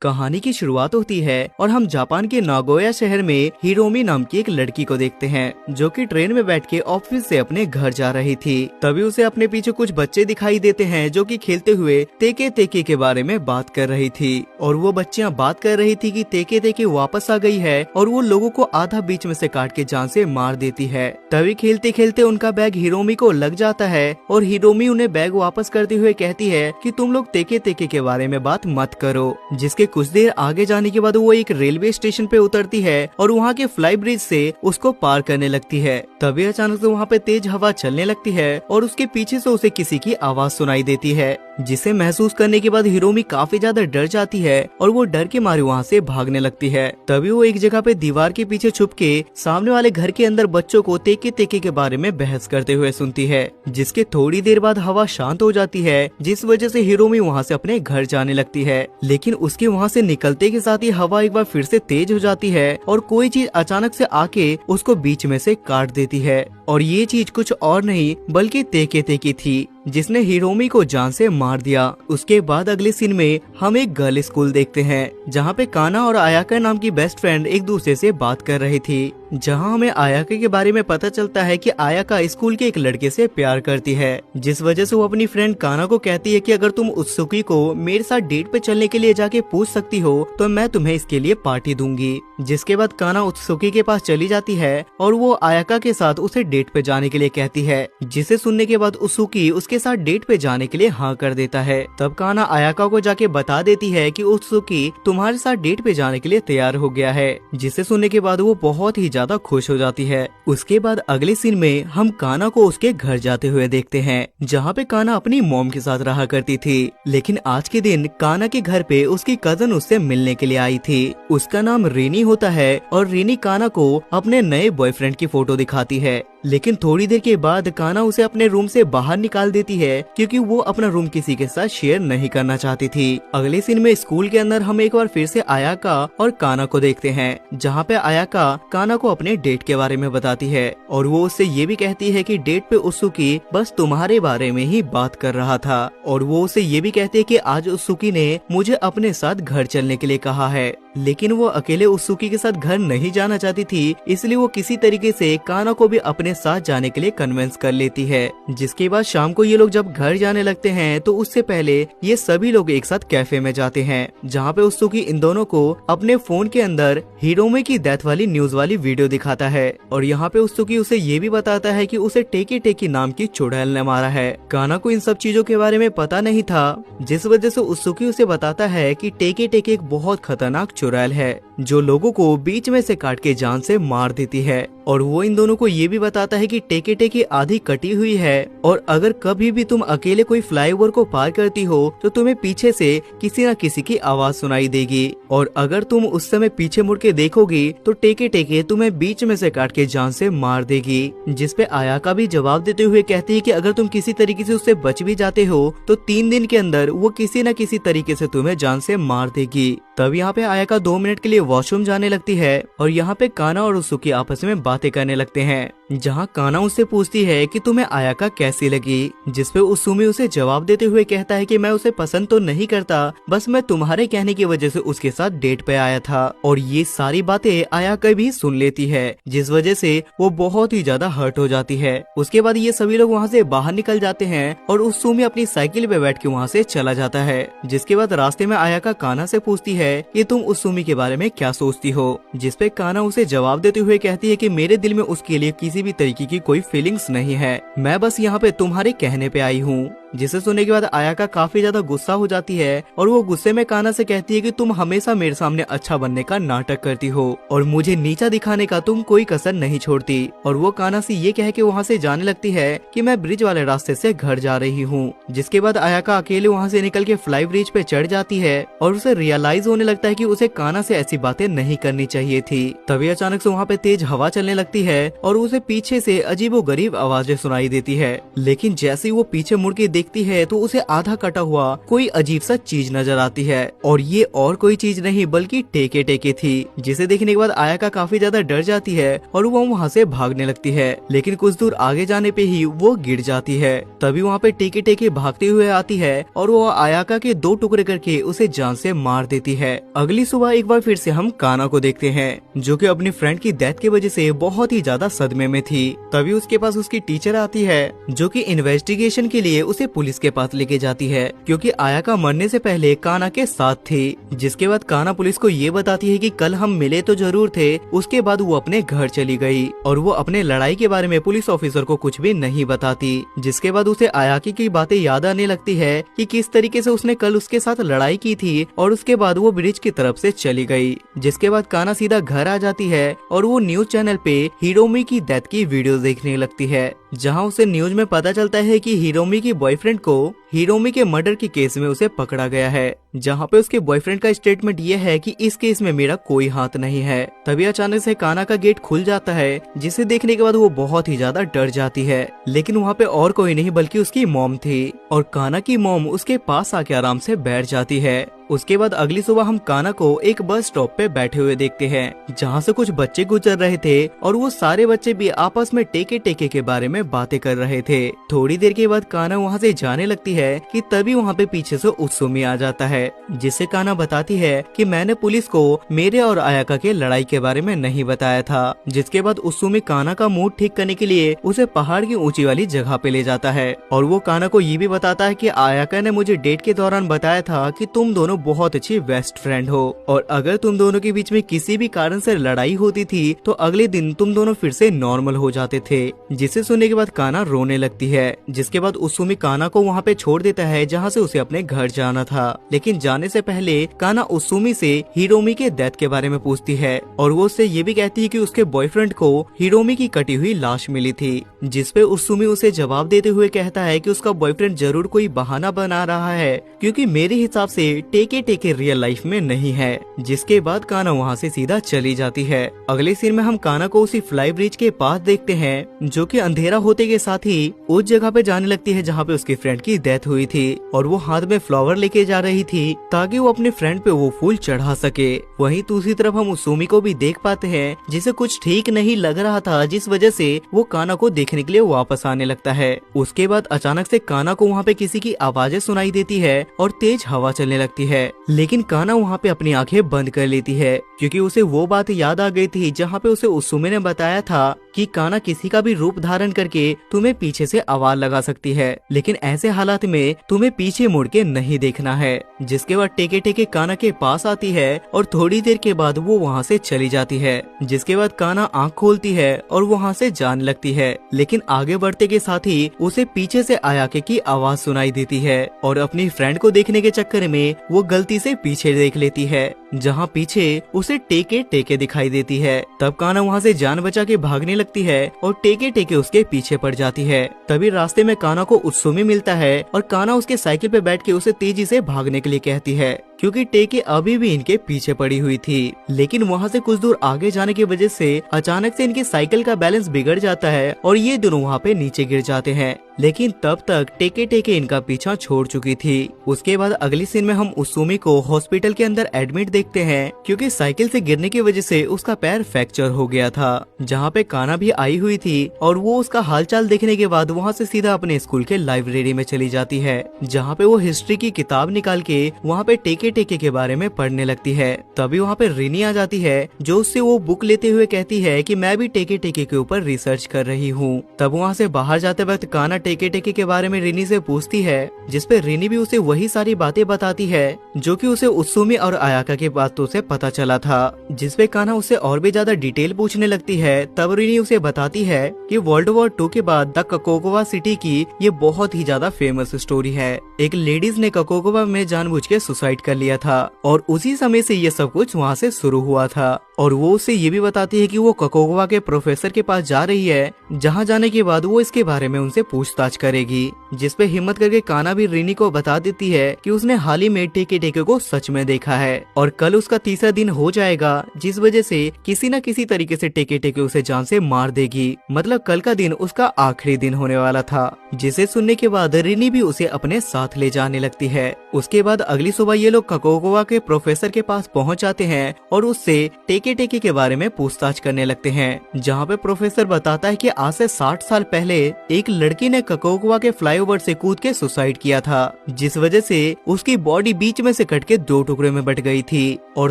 कहानी की शुरुआत होती है और हम जापान के नागोया शहर में हिरोमी नाम की एक लड़की को देखते हैं जो कि ट्रेन में बैठ के ऑफिस से अपने घर जा रही थी। तभी उसे अपने पीछे कुछ बच्चे दिखाई देते हैं जो कि खेलते हुए तेके तेके के बारे में बात कर रही थी और वो बच्चियां बात कर रही थी कि तेके तेके वापस आ गई है और वो लोगों को आधा बीच में से काट के जान से मार देती है। तभी खेलते खेलते उनका बैग हिरोमी को लग जाता है और हिरोमी उन्हें बैग वापस करते हुए कहती है कि तुम लोग तेके तेके के बारे में बात मत करो। जिसके कुछ देर आगे जाने के बाद वो एक रेलवे स्टेशन पे उतरती है और वहाँ के फ्लाई ब्रिज से उसको पार करने लगती है। तभी अचानक से वहाँ पे तेज हवा चलने लगती है और उसके पीछे से उसे किसी की आवाज सुनाई देती है, जिसे महसूस करने के बाद हिरोमी काफी ज्यादा डर जाती है और वो डर के मारे वहाँ से भागने लगती है। तभी वो एक जगह पे दीवार के पीछे छुप के सामने वाले घर के अंदर बच्चों को तेके तेके के बारे में बहस करते हुए सुनती है। जिसके थोड़ी देर बाद हवा शांत हो जाती है, जिस वजह से हिरोमी वहाँ से अपने घर जाने लगती है। लेकिन उसके वहाँ से निकलते के साथ ही हवा एक बार फिर से तेज हो जाती है और कोई चीज अचानक से आके उसको बीच में से काट देती है। और ये चीज कुछ और नहीं बल्कि तेके तेकी थी जिसने हिरोमी को जान से मार दिया। उसके बाद अगले सीन में हम एक गर्ल स्कूल देखते हैं जहाँ पे काना और आयाका नाम की बेस्ट फ्रेंड एक दूसरे से बात कर रही थी। जहाँ हमें आयाका के बारे में पता चलता है कि आयाका स्कूल के एक लड़के से प्यार करती है, जिस वजह से वो अपनी फ्रेंड काना को कहती है कि अगर तुम उत्सुकी को मेरे साथ डेट पे चलने के लिए जाके पूछ सकती हो तो मैं तुम्हें इसके लिए पार्टी दूंगी। जिसके बाद काना उत्सुकी के पास चली जाती है और वो आयाका के साथ उसे डेट पे जाने के लिए कहती है, जिसे सुनने के बाद उत्सुकी उसके साथ डेट पे जाने के लिए हाँ कर देता है। तब काना आयाका को जाके बता देती है कि उत्सुकी तुम्हारे साथ डेट पे जाने के लिए तैयार हो गया है, जिसे सुनने के बाद वो बहुत ही ज्यादा खुश हो जाती है। उसके बाद अगले सीन में हम काना को उसके घर जाते हुए देखते हैं जहाँ पे काना अपनी मॉम के साथ रहा करती थी। लेकिन आज के दिन काना के घर पे उसकी कजन उससे मिलने के लिए आई थी। उसका नाम रीनी होता है और रीनी काना को अपने नए बॉयफ्रेंड की फोटो दिखाती है। लेकिन थोड़ी देर के बाद काना उसे अपने रूम से बाहर निकाल देती है क्योंकि वो अपना रूम किसी के साथ शेयर नहीं करना चाहती थी। अगले सीन में स्कूल के अंदर हम एक बार फिर से आयाका और काना को देखते हैं जहाँ पे आयाका काना को अपने डेट के बारे में बताती है और वो उससे ये भी कहती है कि डेट पे उत्सुकी बस तुम्हारे बारे में ही बात कर रहा था। और वो उसे ये भी कहती है कि आज उत्सुकी ने मुझे अपने साथ घर चलने के लिए कहा है, लेकिन वो अकेले उत्सुकी के साथ घर नहीं जाना चाहती थी, इसलिए वो किसी तरीके से काना को भी अपने साथ जाने के लिए कन्विंस कर लेती है। जिसके बाद शाम को ये लोग जब घर जाने लगते हैं तो उससे पहले ये सभी लोग एक साथ कैफे में जाते हैं जहाँ पे उत्सुकी इन दोनों को अपने फोन के अंदर हिरोमी की डेथ वाली न्यूज वाली वीडियो दिखाता है और यहाँ पे उत्सुकी उसे ये भी बताता है कि उसे टेकी टेकी नाम की चुड़ैल ने मारा है। काना को इन सब चीजों के बारे में पता नहीं था, जिस वजह से उत्सुकी उसे बताता है कि टेकी टेकी एक बहुत खतरनाक चुड़ैल है जो लोगों को बीच में से काट के जान से मार देती है। और वो इन दोनों को ये भी बताता है कि टेके टेकी आधी कटी हुई है और अगर कभी भी तुम अकेले कोई फ्लाईओवर को पार करती हो तो तुम्हें पीछे से किसी न किसी की आवाज सुनाई देगी और अगर तुम उस समय पीछे मुड़ के देखोगी तो टेके टेके तुम्हें बीच में से काट के जान से मार देगी। जिस पे आयाका भी जवाब देते हुए कहती है कि अगर तुम किसी तरीके से उससे बच भी जाते हो तो 3 दिन के अंदर वो किसी न किसी तरीके से तुम्हें जान से मार देगी। तब यहाँ पे आयाका 2 मिनट के लिए वॉशरूम जाने लगती है और यहाँ पे काना और उत्सुकी आपस में बातें करने लगते हैं जहाँ काना उससे पूछती है कि तुम्हें आयाका कैसी लगी, जिस पे उत्सुमी उसे जवाब देते हुए कहता है कि मैं उसे पसंद तो नहीं करता, बस मैं तुम्हारे कहने की वजह से उसके साथ डेट पे आया था। और ये सारी बातें आयाका भी सुन लेती है, जिस वजह से वो बहुत ही ज्यादा हर्ट हो जाती है। उसके बाद ये सभी लोग वहाँ से बाहर निकल जाते हैं और उत्सुमी अपनी साइकिल पे बैठ के वहाँ से चला जाता है। जिसके बाद रास्ते में आयाका काना से पूछती है कि तुम उत्सुमी के बारे में क्या सोचती हो, जिस पे काना उसे जवाब देते हुए कहती है कि मेरे दिल में उसके लिए किसी भी तरीके की कोई फीलिंग्स नहीं है, मैं बस यहाँ पे तुम्हारे कहने पे आई हूँ। जिसे सुनने के बाद आयाका काफी ज्यादा गुस्सा हो जाती है और वो गुस्से में काना से कहती है कि तुम हमेशा मेरे सामने अच्छा बनने का नाटक करती हो और मुझे नीचा दिखाने का तुम कोई कसर नहीं छोड़ती। और वो काना से ये कह के वहाँ से जाने लगती है कि मैं ब्रिज वाले रास्ते से घर जा रही हूँ। जिसके बाद आयाका अकेले वहाँ से निकल के फ्लाई ब्रिज पे चढ़ जाती है और उसे रियलाइज होने लगता है कि उसे काना से ऐसी बातें नहीं करनी चाहिए थी। तभी अचानक से वहाँ पे तेज हवा चलने लगती है और उसे पीछे से अजीबोगरीब आवाजें सुनाई देती है। लेकिन जैसे ही वो पीछे मुड़ के देखती है तो उसे आधा कटा हुआ कोई अजीब सा चीज नजर आती है और ये और कोई चीज नहीं बल्कि टेके टेके थी, जिसे देखने के बाद आयाका काफी ज्यादा डर जाती है और वो वहाँ से भागने लगती है। लेकिन कुछ दूर आगे जाने पे ही वो गिर जाती है। तभी वहाँ पे टेके टेके भागते हुए आती है और वो आयाका के 2 टुकड़े करके उसे जान से मार देती है। अगली सुबह एक बार फिर से हम काना को देखते हैं, जो कि अपनी फ्रेंड की डेथ की वजह से बहुत ही ज्यादा सदमे में थी। तभी उसके पास उसकी टीचर आती है, जो कि इन्वेस्टिगेशन के लिए उसे पुलिस के पास लेके जाती है, क्योंकि आयाका मरने से पहले काना के साथ थी। जिसके बाद काना पुलिस को ये बताती है कि कल हम मिले तो जरूर थे। उसके बाद वो अपने घर चली गई और वो अपने लड़ाई के बारे में पुलिस ऑफिसर को कुछ भी नहीं बताती। जिसके बाद उसे आयाकी की बातें याद आने लगती है कि किस तरीके से उसने कल उसके साथ लड़ाई की थी और उसके बाद वो ब्रिज की तरफ से चली गई। जिसके बाद काना सीधा घर आ जाती है और वो न्यूज चैनल पे हिरोमी की डेथ की वीडियो देखने लगती है, जहां उसे न्यूज में पता चलता है कि हिरोमी की बॉयफ्रेंड को हिरोमी के मर्डर के केस में उसे पकड़ा गया है, जहां पे उसके बॉयफ्रेंड का स्टेटमेंट ये है कि इस केस में मेरा कोई हाथ नहीं है। तभी अचानक से काना का गेट खुल जाता है, जिसे देखने के बाद वो बहुत ही ज्यादा डर जाती है। लेकिन वहाँ पे और कोई नहीं बल्कि उसकी मॉम थी और काना की मॉम उसके पास आके आराम से बैठ जाती है। उसके बाद अगली सुबह हम काना को एक बस स्टॉप पे बैठे हुए देखते हैं, जहाँ से कुछ बच्चे गुजर रहे थे और वो सारे बच्चे भी आपस में टेके टेके के बारे में बातें कर रहे थे। थोड़ी देर के बाद काना वहाँ से जाने लगती है कि तभी वहाँ पे पीछे से उत्सुमी आ जाता है, जिससे काना बताती है कि मैंने पुलिस को मेरे और आयाका के लड़ाई के बारे में नहीं बताया था। जिसके बाद उत्सुमी काना का मूड ठीक करने के लिए उसे पहाड़ की ऊंची वाली जगह पे ले जाता है और वो काना को ये भी बताता है कि आयाका ने मुझे डेट के दौरान बताया था कि तुम दोनों बहुत अच्छी बेस्ट फ्रेंड हो और अगर तुम दोनों के बीच में किसी भी कारण से लड़ाई होती थी तो अगले दिन तुम दोनों फिर से नॉर्मल हो जाते थे। जिसे सुनने के बाद काना रोने लगती है। जिसके बाद उत्सुमी काना को वहाँ पे छोड़ देता है, जहाँ से उसे अपने घर जाना था। लेकिन जाने से पहले काना उत्सुमी से हिरोमी के डेथ के बारे में पूछती है और वो उससे ये भी कहती है कि उसके बॉयफ्रेंड को हिरोमी की कटी हुई लाश मिली थी। जिसपे उत्सुमी उसे जवाब देते हुए कहता है कि उसका बॉयफ्रेंड जरूर कोई बहाना बना रहा है, क्योंकि मेरे हिसाब से टेके टेके रियल लाइफ में नहीं है। जिसके बाद काना वहाँ से सीधा चली जाती है। अगले सीन में हम काना को उसी फ्लाई ब्रिज के पास देखते हैं, जो कि अंधेरा होते के साथ ही उस जगह पे जाने लगती है जहाँ पे उसकी फ्रेंड की डेथ हुई थी और वो हाथ में फ्लावर लेके जा रही थी ताकि वो अपने फ्रेंड पे वो फूल चढ़ा सके। वहीं दूसरी तरफ हम उत्सुमी को भी देख पाते हैं, जिसे कुछ ठीक नहीं लग रहा था, जिस वजह से वो काना को देखने के लिए वापस आने लगता है। उसके बाद अचानक से काना को वहाँ पे किसी की आवाजें सुनाई देती है और तेज हवा चलने लगती है। लेकिन काना वहाँ पे अपनी आंखें बंद कर लेती है, क्योंकि उसे वो बात याद आ गई थी जहाँ पे उसे उत्सुमी ने बताया था कि काना किसी का भी रूप धारण करके तुम्हें पीछे से आवाज लगा सकती है, लेकिन ऐसे हालात में तुम्हें पीछे मुड़ के नहीं देखना है। जिसके बाद टेके टेके काना के पास आती है और थोड़ी देर के बाद वो वहाँ से चली जाती है। जिसके बाद काना आंख खोलती है और वहाँ से जाने लगती है, लेकिन आगे बढ़ते के साथ ही उसे पीछे से आयाके की आवाज सुनाई देती है और अपनी फ्रेंड को देखने के चक्कर में वो गलती से पीछे देख लेती है, जहाँ पीछे उसे टेके टेके दिखाई देती है। तब काना वहाँ से जान बचा के भागने लगती है और टेके टेके उसके पीछे पड़ जाती है। तभी रास्ते में काना को उत्सुमी मिलता है और काना उसके साइकिल पे बैठ के उसे तेजी से भागने के लिए कहती है, क्योंकि टेके अभी भी इनके पीछे पड़ी हुई थी। लेकिन वहाँ से कुछ दूर आगे जाने की वजह से अचानक से इनकी साइकिल का बैलेंस बिगड़ जाता है और ये दोनों वहाँ पे नीचे गिर जाते हैं। लेकिन तब तक टेके टेके इनका पीछा छोड़ चुकी थी। उसके बाद अगली सीन में हम उत्सुमी को हॉस्पिटल के अंदर एडमिट देखते हैं, क्योंकि साइकिल से गिरने की वजह से उसका पैर फ्रैक्चर हो गया था। जहाँ पे काना भी आई हुई थी और वो उसका हालचाल देखने के बाद वहाँ से सीधा अपने स्कूल के लाइब्रेरी में चली जाती है, जहाँ पे वो हिस्ट्री की किताब निकाल के वहाँ पे टेके टेके के बारे में पढ़ने लगती है। तभी वहाँ पे रिनी आ जाती है, जो उससे वो बुक लेते हुए कहती है कि मैं भी टेके टेके के ऊपर रिसर्च कर रही हूँ। तब वहाँ से बाहर जाते वक्त काना टेके टेके के बारे में रिनी से पूछती है, जिसपे रिनी भी उसे वही सारी बातें बताती है जो कि उसे उत्सुमी और आयाका की बातों से पता चला था। जिसपे काना उससे और भी ज्यादा डिटेल पूछने लगती है। तब रिनी उसे बताती है कि वर्ल्ड वॉर 2 के बाद द ककोगवा सिटी की ये बहुत ही ज्यादा फेमस स्टोरी है। एक लेडीज ने ककोगवा में जानबूझ के सुसाइड कर लिया था और उसी समय से ये सब कुछ वहाँ से शुरू हुआ था। और वो उससे ये भी बताती है कि वो ककोगवा के प्रोफेसर के पास जा रही है, जहाँ जाने के बाद वो इसके बारे में उनसे पूछताछ करेगी। जिसपे हिम्मत करके काना भी रिनी को बता देती है कि उसने हाल ही में टेके टेके को सच में देखा है और कल उसका तीसरा दिन हो जाएगा, जिस वजह से किसी न किसी तरीके से टेके टेके उसे जान से मार देगी। मतलब कल का दिन उसका आखिरी दिन होने वाला था। जिसे सुनने के बाद रिनी भी उसे अपने साथ ले जाने लगती है। उसके बाद अगली सुबह ये लोग ककोगवा के प्रोफेसर के पास पहुंच जाते हैं और उससे टेके टेके के बारे में पूछताछ करने लगते हैं, जहां पे प्रोफेसर बताता है कि आज से 60 साल पहले एक लड़की ने ककोगवा के फ्लाईओवर से कूद के सुसाइड किया था, जिस वजह से उसकी बॉडी बीच में से कट के 2 टुकड़े में बट गई थी और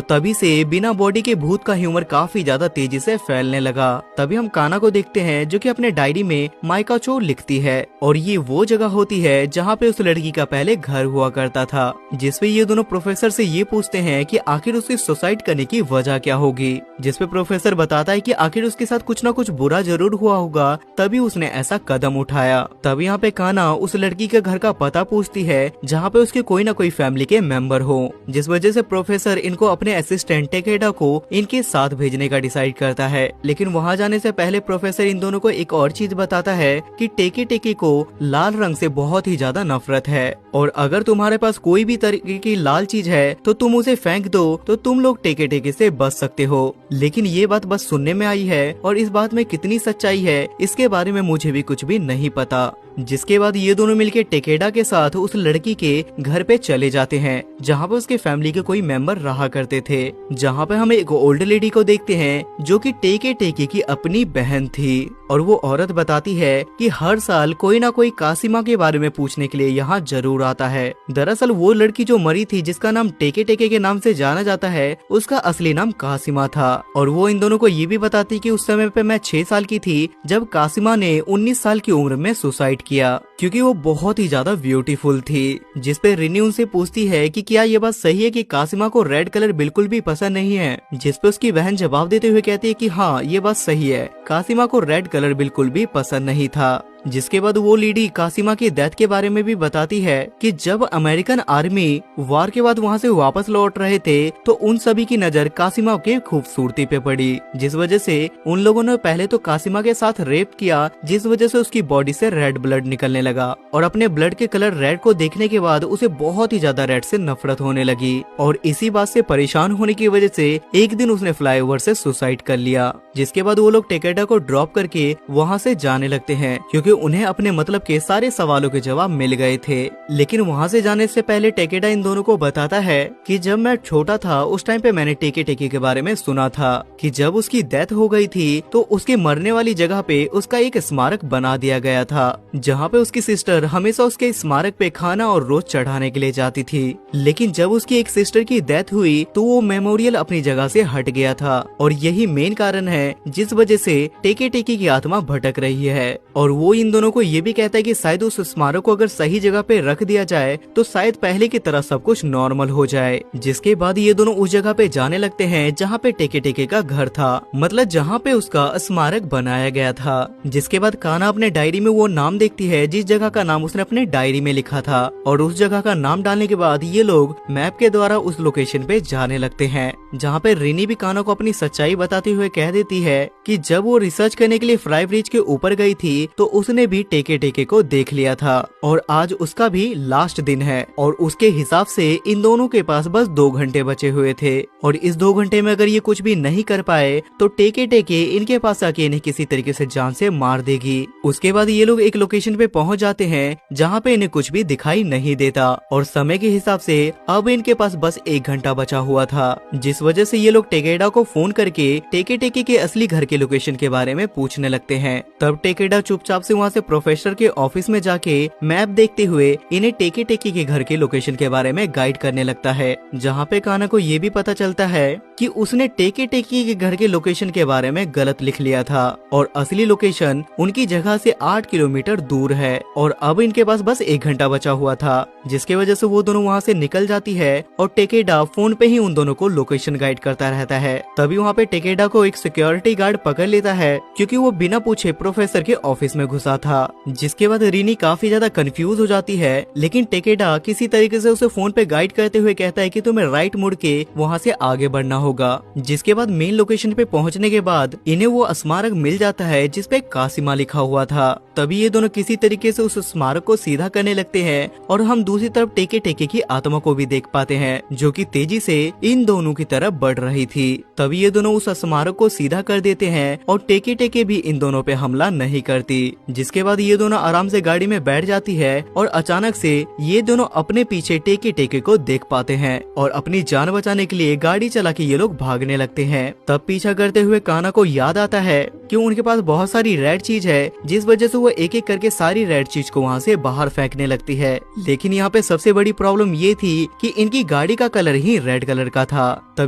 तभी से बिना बॉडी के भूत का ह्यूमर काफी ज्यादा तेजी से फैलने लगा। तभी हम काना को देखते हैं जो कि अपने डायरी में माइकाचो लिखती है और ये वो जगह होती है जहाँ पे उस लड़की का पहले घर हुआ करता था। जिसपे ये दोनों प्रोफेसर से ये पूछते हैं कि आखिर उसकी सुसाइड करने की वजह क्या होगी, जिसपे प्रोफेसर बताता है कि आखिर उसके साथ कुछ न कुछ बुरा जरूर हुआ होगा, तभी उसने ऐसा कदम उठाया। तभी यहाँ पे काना उस लड़की के घर का पता पूछती है जहाँ पे उसके कोई न कोई फैमिली के मेंबर हो, जिस वजह से प्रोफेसर इनको अपने असिस्टेंट टेकेडा को इनके साथ भेजने का डिसाइड करता है। लेकिन वहाँ जाने से पहले प्रोफेसर इन दोनों को एक और चीज बताता है कि टेके टेके को लाल रंग से बहुत ही ज्यादा नफरत है और अगर तुम्हारे पास कोई भी तरीके की लाल चीज है तो तुम उसे फेंक दो तो तुम लोग टेके टेके से बच सकते हो। लेकिन ये बात बस सुनने में आई है और इस बात में कितनी सच्चाई है इसके बारे में मुझे भी कुछ भी नहीं पता। जिसके बाद ये दोनों मिलके टेकेडा के साथ उस लड़की के घर पे चले जाते हैं जहाँ पे उसके फैमिली के कोई मेंबर रहा करते थे, जहाँ पे हम एक ओल्ड लेडी को देखते हैं जो कि टेके टेके की अपनी बहन थी और वो औरत बताती है कि हर साल कोई ना कोई कासिमा के बारे में पूछने के लिए यहाँ जरूर आता है। दरअसल वो लड़की जो मरी थी जिसका नाम टेके टेके के नाम से जाना जाता है, उसका असली नाम कासिमा था और वो इन दोनों को ये भी बताती कि उस समय पे मैं 6 साल की थी जब कासिमा ने 19 साल की उम्र में सुसाइड किया, क्योंकि वो बहुत ही ज्यादा ब्यूटीफुल थी। जिसपे रिनी उनसे पूछती है कि क्या ये बात सही है कि कासिमा को रेड कलर बिल्कुल भी पसंद नहीं है, जिसपे उसकी बहन जवाब देते हुए कहती है कि हाँ ये बात सही है, कासिमा को रेड कलर बिल्कुल भी पसंद नहीं था। जिसके बाद वो लेडी कासिमा की डेथ के बारे में भी बताती है कि जब अमेरिकन आर्मी वार के बाद वहाँ से वापस लौट रहे थे तो उन सभी की नजर कासिमा के खूबसूरती पे पड़ी, जिस वजह से उन लोगों ने पहले तो कासिमा के साथ रेप किया, जिस वजह से उसकी बॉडी से रेड ब्लड निकलने लगा और अपने ब्लड के कलर रेड को देखने के बाद उसे बहुत ही ज्यादा रेड से नफरत होने लगी और इसी बात से परेशान होने की वजह से एक दिन उसने फ्लाईओवर से सुसाइड कर लिया। जिसके बाद वो लोग टेकेडा को ड्रॉप करके वहाँ से जाने लगते हैं क्योंकि उन्हें अपने मतलब के सारे सवालों के जवाब मिल गए थे। लेकिन वहाँ से जाने से पहले टेकेडा इन दोनों को बताता है कि जब मैं छोटा था उस टाइम पे मैंने टेके टेके के बारे में सुना था कि जब उसकी डेथ हो गई थी तो उसके मरने वाली जगह पे उसका एक स्मारक बना दिया गया था, जहाँ पे उसकी सिस्टर हमेशा उसके स्मारक पे खाना और रोज चढ़ाने के लिए जाती थी। लेकिन जब उसकी एक सिस्टर की डेथ हुई तो वो मेमोरियल अपनी जगह से हट गया था और यही मेन कारण है जिस वजह से टेके टेके की आत्मा भटक रही है। और वो इन दोनों को ये भी कहता है कि शायद उस स्मारक को अगर सही जगह पे रख दिया जाए तो शायद पहले की तरह सब कुछ नॉर्मल हो जाए। जिसके बाद ये दोनों उस जगह पे जाने लगते हैं जहाँ पे टेके टेके का घर था, मतलब जहाँ पे उसका स्मारक बनाया गया था। जिसके बाद काना अपने डायरी में वो नाम देखती है जिस जगह का नाम उसने अपने डायरी में लिखा था और उस जगह का नाम डालने के बाद ये लोग मैप के द्वारा उस लोकेशन पे जाने लगते हैं, जहाँ पे रिनी भी काना को अपनी सच्चाई बताते हुए कह देती है कि जब वो रिसर्च करने के लिए फ्लाई ब्रिज के ऊपर गई थी तो उसने भी टेके टेके को देख लिया था और आज उसका भी लास्ट दिन है और उसके हिसाब से इन दोनों के पास बस 2 घंटे बचे हुए थे और इस 2 घंटे में अगर ये कुछ भी नहीं कर पाए तो टेके टेके इनके पास आके इन्हें किसी तरीके से जान से मार देगी। उसके बाद ये लोग एक लोकेशन पे पहुंच जाते हैं जहाँ पे इन्हें कुछ भी दिखाई नहीं देता और समय के हिसाब से अब इनके पास बस 1 घंटा बचा हुआ था, जिस वजह से ये लोग टेकेडा को फोन करके टेके टेके के असली घर के लोकेशन के बारे में पूछने लगते हैं। तब टेकेडा चुपचाप से वहाँ से प्रोफेसर के ऑफिस में जाके मैप देखते हुए इन्हें टेके टेके के घर के लोकेशन के बारे में गाइड करने लगता है, जहाँ पे काना को ये भी पता चलता है कि उसने टेके टेके के घर के लोकेशन के बारे में गलत लिख लिया था और असली लोकेशन उनकी जगह से 8 किलोमीटर दूर है और अब इनके पास बस 1 घंटा बचा हुआ था, जिसके वजह से वो दोनों वहाँ से निकल जाती है और टेकेडा फोन पे ही उन दोनों को लोकेशन गाइड करता रहता है। तभी वहाँ पे टेकेडा को एक सिक्योरिटी गार्ड पकड़ लेता है क्योंकि वो बिना पूछे प्रोफेसर के ऑफिस में घुसा था। जिसके बाद रिनी काफी ज्यादा कंफ्यूज हो जाती है, लेकिन टेकेडा किसी तरीके से उसे फोन पे गाइड करते हुए कहता है कि तुम्हें राइट मुड़ के वहाँ से आगे बढ़ना होगा। जिसके बाद मेन लोकेशन पे पहुंचने के बाद इन्हें वो स्मारक मिल जाता है जिसपे कासिमा लिखा हुआ था। तभी ये दोनों किसी तरीके से उस स्मारक को सीधा करने लगते हैं और हम दूसरी तरफ टेके टेके की आत्मा को भी देख पाते हैं जो कि तेजी से इन दोनों की तरफ बढ़ रही थी। तभी ये दोनों उस स्मारक को सीधा कर देते हैं और टेके टेके भी इन दोनों पे हमला नहीं करती। जिसके बाद ये दोनों आराम से गाड़ी में बैठ जाती है और अचानक से ये दोनों अपने पीछे टेके टेके को देख पाते हैं और अपनी जान बचाने के लिए गाड़ी चला के ये लोग भागने लगते हैं। तब पीछा करते हुए काना को याद आता है कि उनके पास बहुत सारी रेड चीज है, जिस वजह से वो एक एक करके सारी रेड चीज को वहाँ से बाहर फेंकने लगती है। लेकिन यहाँ पे सबसे बड़ी प्रॉब्लम ये थी कि इनकी गाड़ी का कलर ही रेड कलर का था।